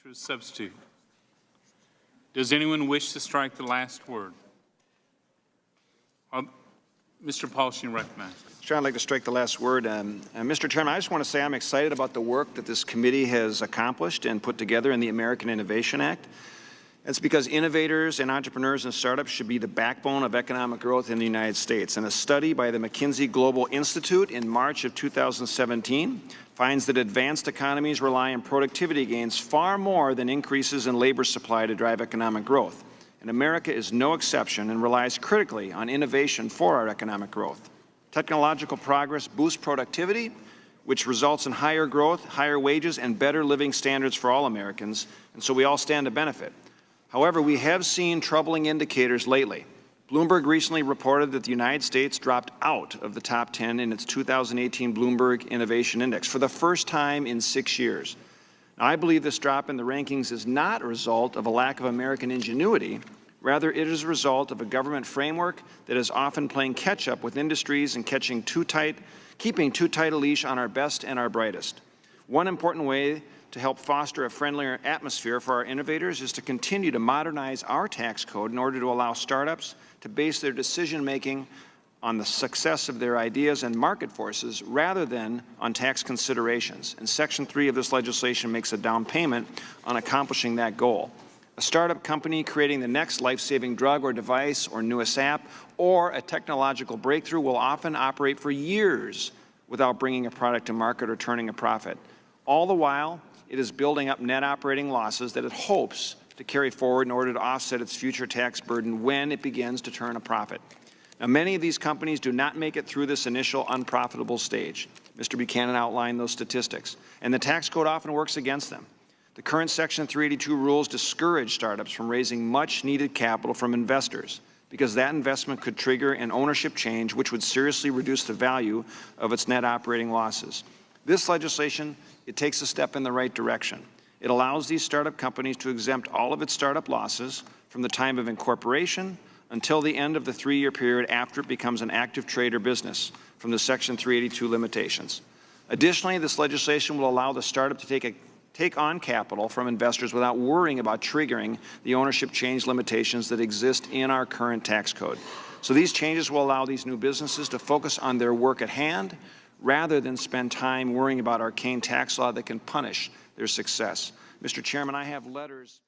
to a substitute. Does anyone wish to strike the last word? Mr. Paulsen, recognized. Sure, I'd like to strike the last word. Mr. Chairman, I just want to say I'm excited about the work that this committee has accomplished and put together in the American Innovation Act. It's because innovators and entrepreneurs and startups should be the backbone of economic growth in the United States. And a study by the McKinsey Global Institute in March of 2017 finds that advanced economies rely on productivity gains far more than increases in labor supply to drive economic growth. And America is no exception and relies critically on innovation for our economic growth. Technological progress boosts productivity, which results in higher growth, higher wages, and better living standards for all Americans, and so we all stand to benefit. However, we have seen troubling indicators lately. Bloomberg recently reported that the United States dropped out of the top 10 in its 2018 Bloomberg Innovation Index for the first time in 6 years. Now, I believe this drop in the rankings is not a result of a lack of American ingenuity. Rather, it is a result of a government framework that is often playing catch-up with industries and keeping too tight a leash on our best and our brightest. One important way to help foster a friendlier atmosphere for our innovators is to continue to modernize our tax code in order to allow startups to base their decision-making on the success of their ideas and market forces rather than on tax considerations. And Section 3 of this legislation makes a down payment on accomplishing that goal. A startup company creating the next life-saving drug or device or newest app or a technological breakthrough will often operate for years without bringing a product to market or turning a profit. All the while, it is building up net operating losses that it hopes to carry forward in order to offset its future tax burden when it begins to turn a profit. Now, many of these companies do not make it through this initial unprofitable stage. Mr. Buchanan outlined those statistics, and the tax code often works against them. The current Section 382 rules discourage startups from raising much-needed capital from investors because that investment could trigger an ownership change which would seriously reduce the value of its net operating losses. This legislation, it takes a step in the right direction. It allows these startup companies to exempt all of its startup losses from the time of incorporation until the end of the 3-year period after it becomes an active trade or business from the Section 382 limitations. Additionally, this legislation will allow the startup to take on capital from investors without worrying about triggering the ownership change limitations that exist in our current tax code. So these changes will allow these new businesses to focus on their work at hand rather than spend time worrying about arcane tax law that can punish their success. Mr. Chairman, I have letters